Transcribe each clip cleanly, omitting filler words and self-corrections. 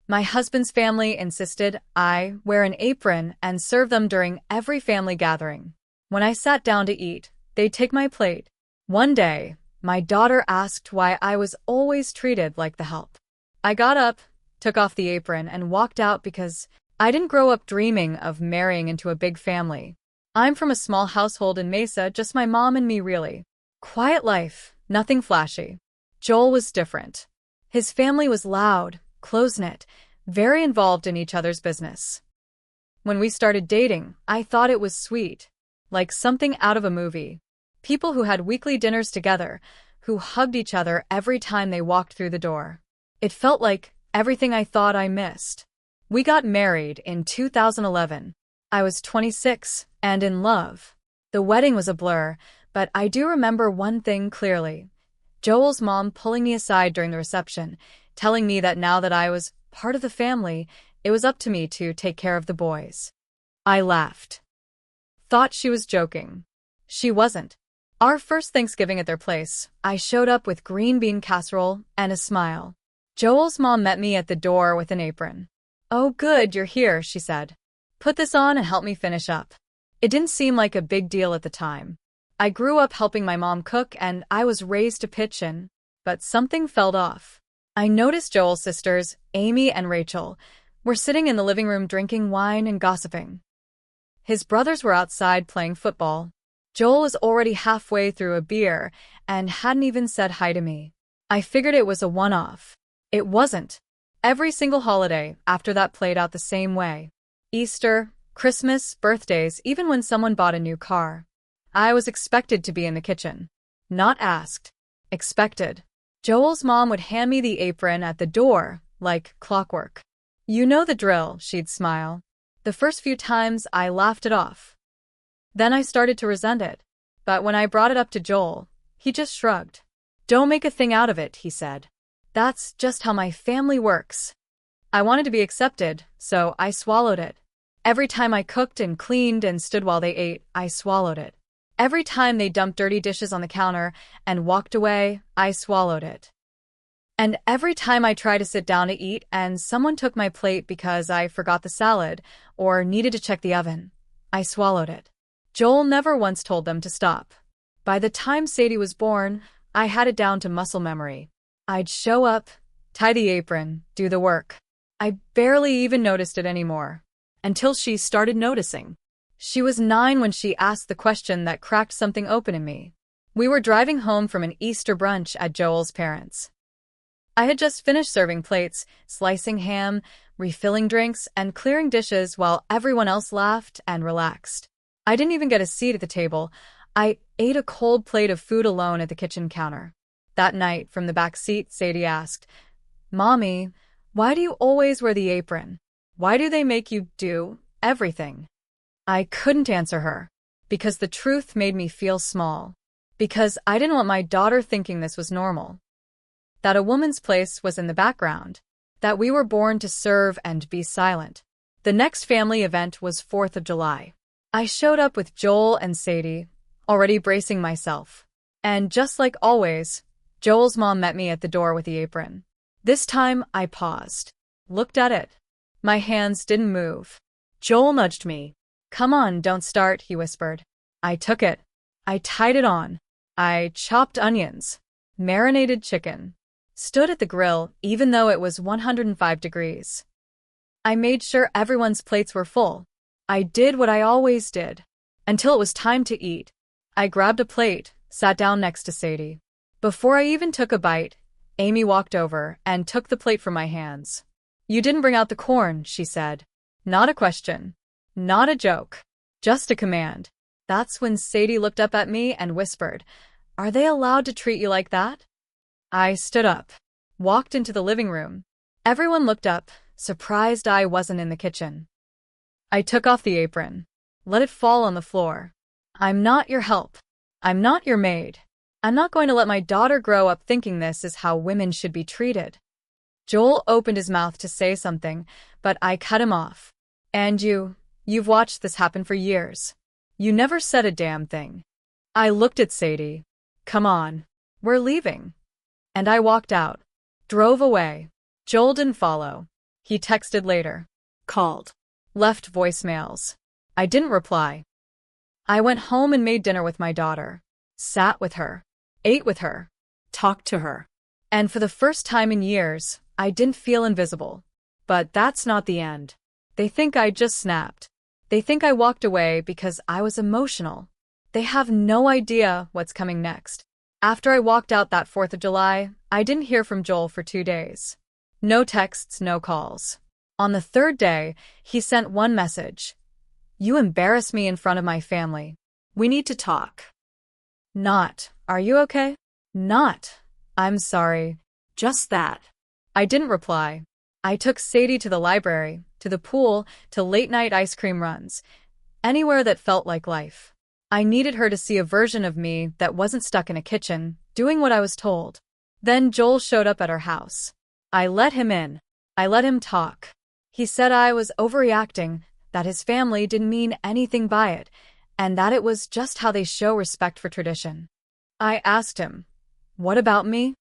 My husband's family insisted I wear an apron and serve them during every family gathering. When I sat down to eat, they'd take my plate. One day, my daughter asked why I was always treated like the help. I got up, took off the apron, and walked out because I didn't grow up dreaming of marrying into a big family. I'm from a small household in Mesa, just my mom and me really. Quiet life, nothing flashy. Joel was different. His family was loud, close-knit, very involved in each other's business. When we started dating, I thought it was sweet, like something out of a movie. People who had weekly dinners together, who hugged each other every time they walked through the door. It felt like everything I thought I missed. We got married in 2011. I was 26 and in love. The wedding was a blur, but I do remember one thing clearly. Joel's mom pulling me aside during the reception, telling me that now that I was part of the family, it was up to me to take care of the boys. I laughed. Thought she was joking. She wasn't. Our first Thanksgiving at their place, I showed up with green bean casserole and a smile. Joel's mom met me at the door with an apron. "Oh good, you're here," she said. "Put this on and help me finish up." It didn't seem like a big deal at the time. I grew up helping my mom cook and I was raised to pitch in, but something felt off. I noticed Joel's sisters, Amy and Rachel, were sitting in the living room drinking wine and gossiping. His brothers were outside playing football. Joel was already halfway through a beer and hadn't even said hi to me. I figured it was a one-off. It wasn't. Every single holiday after that played out the same way. Easter, Christmas, birthdays, even when someone bought a new car. I was expected to be in the kitchen. Not asked. Expected. Joel's mom would hand me the apron at the door, like clockwork. "You know the drill," she'd smile. The first few times I laughed it off. Then I started to resent it. But when I brought it up to Joel, he just shrugged. "Don't make a thing out of it," he said. "That's just how my family works." I wanted to be accepted, so I swallowed it. Every time I cooked and cleaned and stood while they ate, I swallowed it. Every time they dumped dirty dishes on the counter and walked away, I swallowed it. And every time I tried to sit down to eat and someone took my plate because I forgot the salad or needed to check the oven, I swallowed it. Joel never once told them to stop. By the time Sadie was born, I had it down to muscle memory. I'd show up, tie the apron, do the work. I barely even noticed it anymore. Until she started noticing. She was 9 when she asked the question that cracked something open in me. We were driving home from an Easter brunch at Joel's parents'. I had just finished serving plates, slicing ham, refilling drinks, and clearing dishes while everyone else laughed and relaxed. I didn't even get a seat at the table. I ate a cold plate of food alone at the kitchen counter. That night, from the back seat, Sadie asked, "Mommy, why do you always wear the apron? Why do they make you do everything?" I couldn't answer her. Because the truth made me feel small. Because I didn't want my daughter thinking this was normal. That a woman's place was in the background. That we were born to serve and be silent. The next family event was 4th of July. I showed up with Joel and Sadie, already bracing myself. And just like always, Joel's mom met me at the door with the apron. This time, I paused. Looked at it. My hands didn't move. Joel nudged me. "Come on, don't start," he whispered. I took it. I tied it on. I chopped onions. Marinated chicken. Stood at the grill, even though it was 105 degrees. I made sure everyone's plates were full. I did what I always did. Until it was time to eat. I grabbed a plate, sat down next to Sadie. Before I even took a bite, Amy walked over and took the plate from my hands. "You didn't bring out the corn," she said. Not a question. Not a joke. Just a command. That's when Sadie looked up at me and whispered, "Are they allowed to treat you like that?" I stood up. Walked into the living room. Everyone looked up, surprised I wasn't in the kitchen. I took off the apron. Let it fall on the floor. "I'm not your help. I'm not your maid. I'm not going to let my daughter grow up thinking this is how women should be treated." Joel opened his mouth to say something, but I cut him off. "And you've watched this happen for years. You never said a damn thing." I looked at Sadie. "Come on. We're leaving." And I walked out. Drove away. Joel didn't follow. He texted later. Called. Left voicemails. I didn't reply. I went home and made dinner with my daughter. Sat with her. Ate with her. Talked to her. And for the first time in years, I didn't feel invisible. But that's not the end. They think I just snapped. They think I walked away because I was emotional. They have no idea what's coming next. After I walked out that 4th of July, I didn't hear from Joel for 2 days. No texts, no calls. On the 3rd day, he sent one message. You embarrass me in front of my family. We need to talk. Not, are you okay? Not, I'm sorry. Just that. I didn't reply. I took Sadie to the library, to the pool, to late-night ice cream runs. Anywhere that felt like life. I needed her to see a version of me that wasn't stuck in a kitchen, doing what I was told. Then Joel showed up at our house. I let him in. I let him talk. He said I was overreacting, that his family didn't mean anything by it, and that it was just how they show respect for tradition. I asked him, what about me?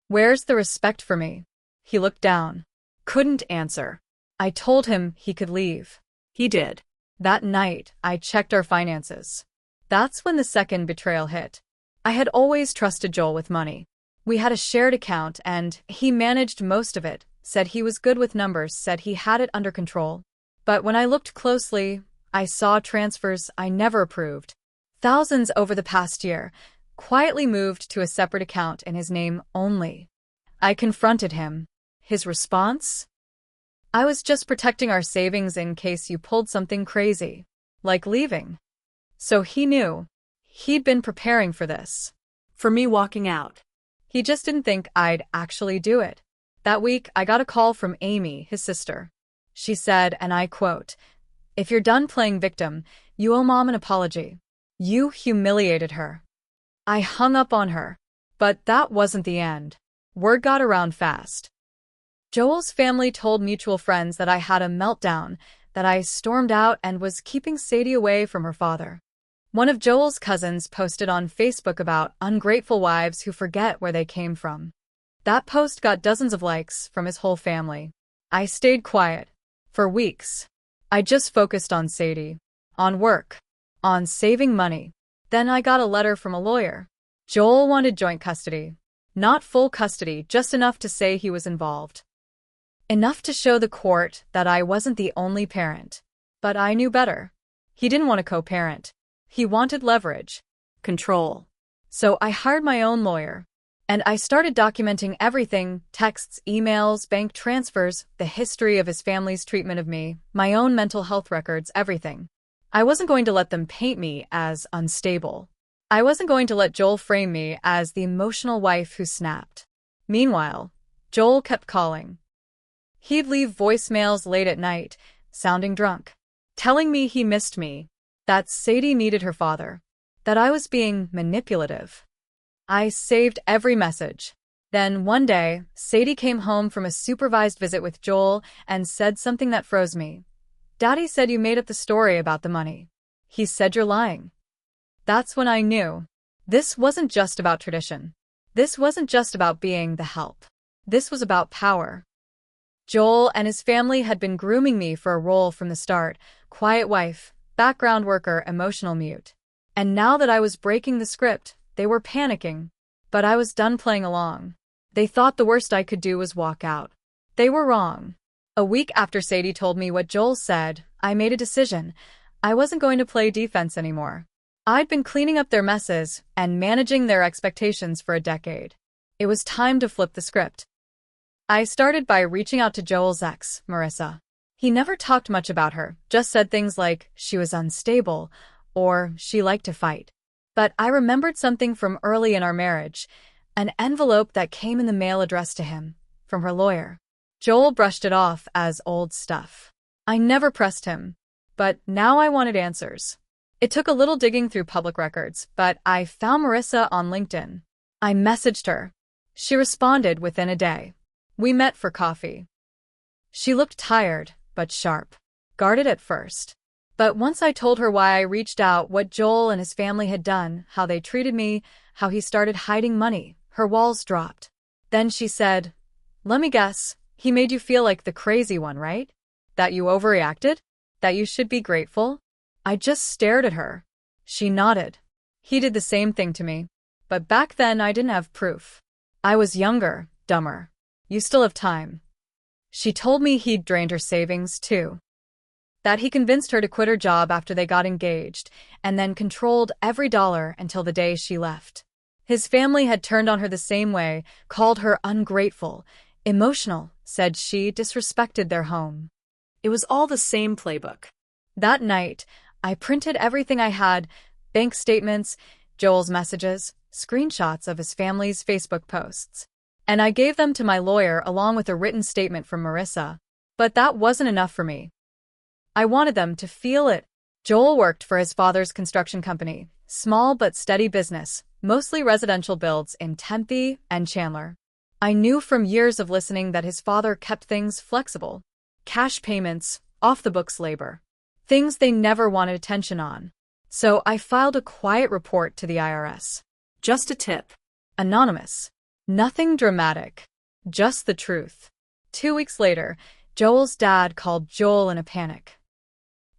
Where's the respect for me? He looked down. Couldn't answer. I told him he could leave. He did. That night, I checked our finances. That's when the second betrayal hit. I had always trusted Joel with money. We had a shared account and he managed most of it, said he was good with numbers, said he had it under control. But when I looked closely, I saw transfers I never approved. Thousands over the past year, quietly moved to a separate account in his name only. I confronted him. His response? I was just protecting our savings in case you pulled something crazy, like leaving. So he knew. He'd been preparing for this. For me walking out. He just didn't think I'd actually do it. That week, I got a call from Amy, his sister. She said, and I quote, "If you're done playing victim, you owe Mom an apology. You humiliated her." I hung up on her. But that wasn't the end. Word got around fast. Joel's family told mutual friends that I had a meltdown, that I stormed out and was keeping Sadie away from her father. One of Joel's cousins posted on Facebook about ungrateful wives who forget where they came from. That post got dozens of likes from his whole family. I stayed quiet. For weeks. I just focused on Sadie. On work. On saving money. Then I got a letter from a lawyer. Joel wanted joint custody. Not full custody, just enough to say he was involved. Enough to show the court that I wasn't the only parent. But I knew better. He didn't want a co-parent. He wanted leverage. Control. So I hired my own lawyer. And I started documenting everything, texts, emails, bank transfers, the history of his family's treatment of me, my own mental health records, everything. I wasn't going to let them paint me as unstable. I wasn't going to let Joel frame me as the emotional wife who snapped. Meanwhile, Joel kept calling. He'd leave voicemails late at night, sounding drunk, telling me he missed me, that Sadie needed her father, that I was being manipulative. I saved every message. Then one day, Sadie came home from a supervised visit with Joel and said something that froze me. Daddy said you made up the story about the money. He said you're lying. That's when I knew. This wasn't just about tradition. This wasn't just about being the help. This was about power. Joel and his family had been grooming me for a role from the start, quiet wife, background worker, emotional mute. And now that I was breaking the script, they were panicking. But I was done playing along. They thought the worst I could do was walk out. They were wrong. A week after Sadie told me what Joel said, I made a decision. I wasn't going to play defense anymore. I'd been cleaning up their messes and managing their expectations for a decade. It was time to flip the script. I started by reaching out to Joel's ex, Marissa. He never talked much about her, just said things like she was unstable or she liked to fight. But I remembered something from early in our marriage, an envelope that came in the mail addressed to him, from her lawyer. Joel brushed it off as old stuff. I never pressed him, but now I wanted answers. It took a little digging through public records, but I found Marissa on LinkedIn. I messaged her. She responded within a day. We met for coffee. She looked tired, but sharp. Guarded at first. But once I told her why I reached out, what Joel and his family had done, how they treated me, how he started hiding money, her walls dropped. Then she said, "Let me guess, He made you feel like the crazy one, right? That you overreacted? That you should be grateful? I just stared at her. She nodded. He did the same thing to me. But back then I didn't have proof. I was younger, dumber. You still have time. She told me he'd drained her savings, too. That he convinced her to quit her job after they got engaged, and then controlled every dollar until the day she left. His family had turned on her the same way, called her ungrateful, emotional, said she disrespected their home. It was all the same playbook. That night, I printed everything I had, bank statements, Joel's messages, screenshots of his family's Facebook posts. And I gave them to my lawyer along with a written statement from Marissa. But that wasn't enough for me. I wanted them to feel it. Joel worked for his father's construction company, small but steady business, mostly residential builds in Tempe and Chandler. I knew from years of listening that his father kept things flexible. Cash payments, off-the-books labor. Things they never wanted attention on. So I filed a quiet report to the IRS. Just a tip. Anonymous. Nothing dramatic. Just the truth. 2 weeks later, Joel's dad called Joel in a panic.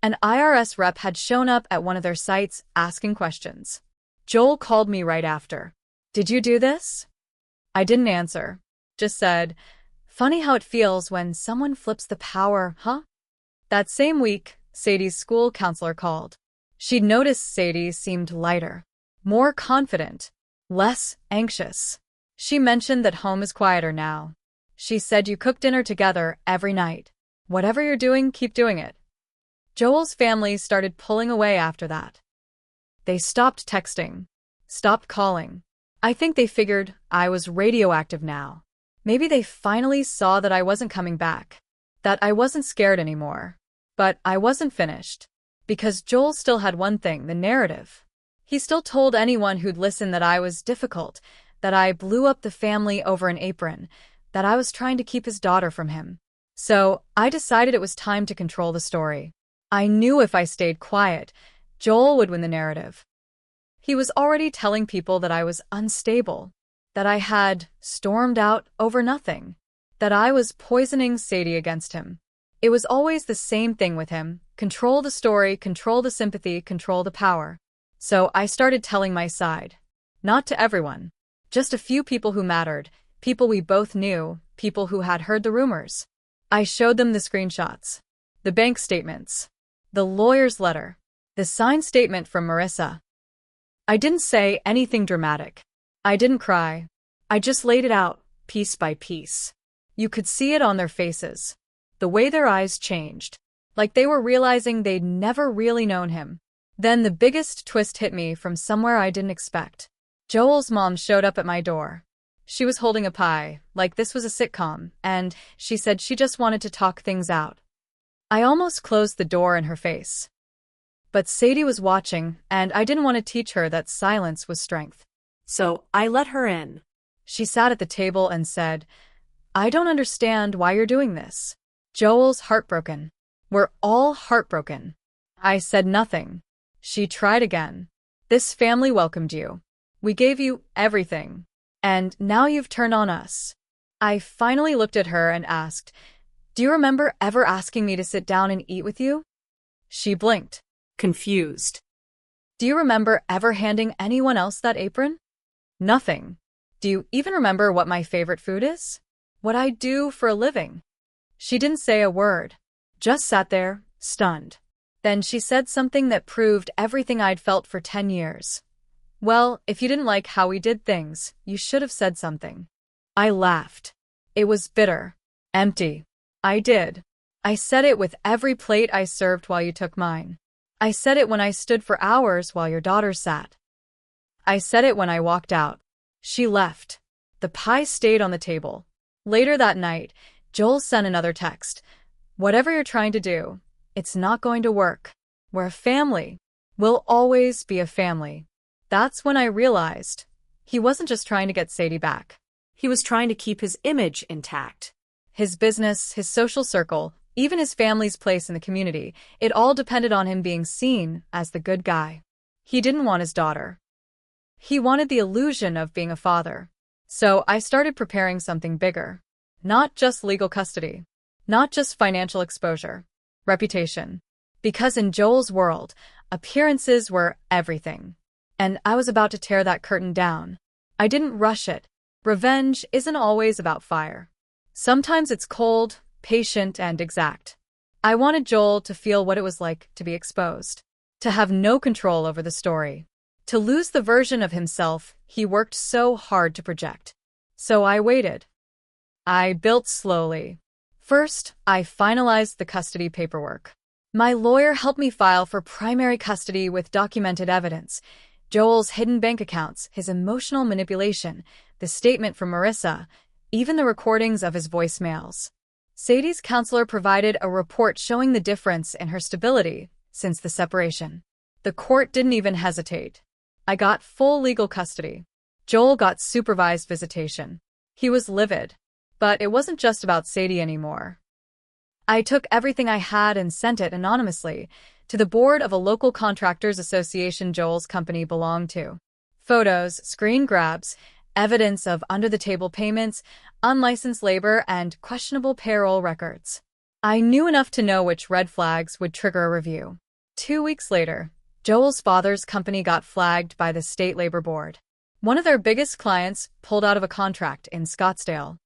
An IRS rep had shown up at one of their sites asking questions. Joel called me right after. "Did you do this?" I didn't answer. Just said, "Funny how it feels when someone flips the power, huh?" That same week, Sadie's school counselor called. She'd noticed Sadie seemed lighter, more confident, less anxious. She mentioned that home is quieter now. She said you cook dinner together every night. Whatever you're doing, keep doing it. Joel's family started pulling away after that. They stopped texting, stopped calling. I think they figured I was radioactive now. Maybe they finally saw that I wasn't coming back, that I wasn't scared anymore. But I wasn't finished. Because Joel still had one thing, the narrative. He still told anyone who'd listen that I was difficult, that I blew up the family over an apron, that I was trying to keep his daughter from him. So I decided it was time to control the story. I knew if I stayed quiet, Joel would win the narrative. He was already telling people that I was unstable, that I had stormed out over nothing, that I was poisoning Sadie against him. It was always the same thing with him. Control the story, control the sympathy, control the power. So I started telling my side. Not to everyone. Just a few people who mattered, people we both knew, people who had heard the rumors. I showed them the screenshots, the bank statements, the lawyer's letter, the signed statement from Marissa. I didn't say anything dramatic. I didn't cry. I just laid it out, piece by piece. You could see it on their faces. The way their eyes changed. Like they were realizing they'd never really known him. Then the biggest twist hit me from somewhere I didn't expect. Joel's mom showed up at my door. She was holding a pie, like this was a sitcom, and she said she just wanted to talk things out. I almost closed the door in her face. But Sadie was watching, and I didn't want to teach her that silence was strength. So I let her in. She sat at the table and said, "I don't understand why you're doing this." Joel's heartbroken. We're all heartbroken. I said nothing. She tried again. This family welcomed you. We gave you everything. And now you've turned on us. I finally looked at her and asked, "Do you remember ever asking me to sit down and eat with you?" She blinked. Confused. "Do you remember ever handing anyone else that apron?" "Nothing." "Do you even remember what my favorite food is? What I do for a living?" She didn't say a word. Just sat there, stunned. Then she said something that proved everything I'd felt for 10 years. "Well, if you didn't like how we did things, you should have said something." I laughed. It was bitter. Empty. I did. I said it with every plate I served while you took mine. I said it when I stood for hours while your daughter sat. I said it when I walked out. She left. The pie stayed on the table. Later that night, Joel sent another text. "Whatever you're trying to do, it's not going to work. We're a family. We'll always be a family." That's when I realized he wasn't just trying to get Sadie back. He was trying to keep his image intact. His business, his social circle, even his family's place in the community, it all depended on him being seen as the good guy. He didn't want his daughter. He wanted the illusion of being a father. So I started preparing something bigger. Not just legal custody. Not just financial exposure. Reputation. Because in Joel's world, appearances were everything. And I was about to tear that curtain down. I didn't rush it. Revenge isn't always about fire. Sometimes it's cold, patient, and exact. I wanted Joel to feel what it was like to be exposed, to have no control over the story, to lose the version of himself he worked so hard to project. So I waited. I built slowly. First, I finalized the custody paperwork. My lawyer helped me file for primary custody with documented evidence. Joel's hidden bank accounts, his emotional manipulation, the statement from Marissa, even the recordings of his voicemails. Sadie's counselor provided a report showing the difference in her stability since the separation. The court didn't even hesitate. I got full legal custody. Joel got supervised visitation. He was livid. But it wasn't just about Sadie anymore. I took everything I had and sent it anonymously to the board of a local contractors association Joel's company belonged to. Photos, screen grabs, evidence of under-the-table payments, unlicensed labor, and questionable payroll records. I knew enough to know which red flags would trigger a review. 2 weeks later, Joel's father's company got flagged by the state labor board. One of their biggest clients pulled out of a contract in Scottsdale.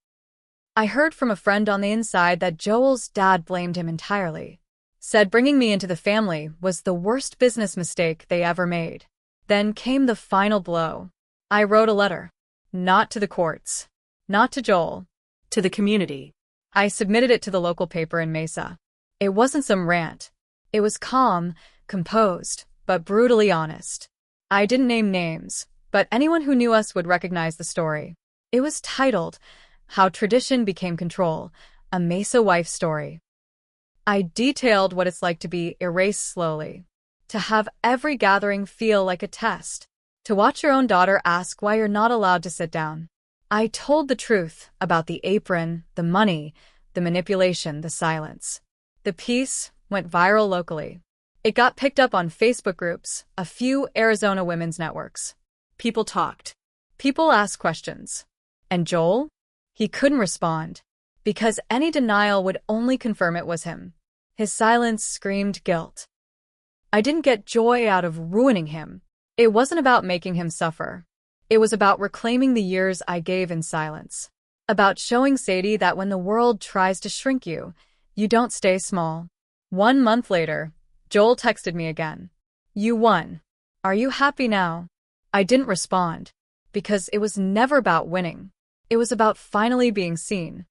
I heard from a friend on the inside that Joel's dad blamed him entirely. Said bringing me into the family was the worst business mistake they ever made. Then came the final blow. I wrote a letter. Not to the courts. Not to Joel. To the community. I submitted it to the local paper in Mesa. It wasn't some rant. It was calm, composed, but brutally honest. I didn't name names, but anyone who knew us would recognize the story. It was titled, How Tradition Became Control, a Mesa Wife Story. I detailed what it's like to be erased slowly, to have every gathering feel like a test, to watch your own daughter ask why you're not allowed to sit down. I told the truth about the apron, the money, the manipulation, the silence. The piece went viral locally. It got picked up on Facebook groups, a few Arizona women's networks. People talked. People asked questions. And Joel? He couldn't respond, because any denial would only confirm it was him. His silence screamed guilt. I didn't get joy out of ruining him. It wasn't about making him suffer. It was about reclaiming the years I gave in silence. About showing Sadie that when the world tries to shrink you, you don't stay small. 1 month later, Joel texted me again. You won. Are you happy now? I didn't respond, because it was never about winning. It was about finally being seen.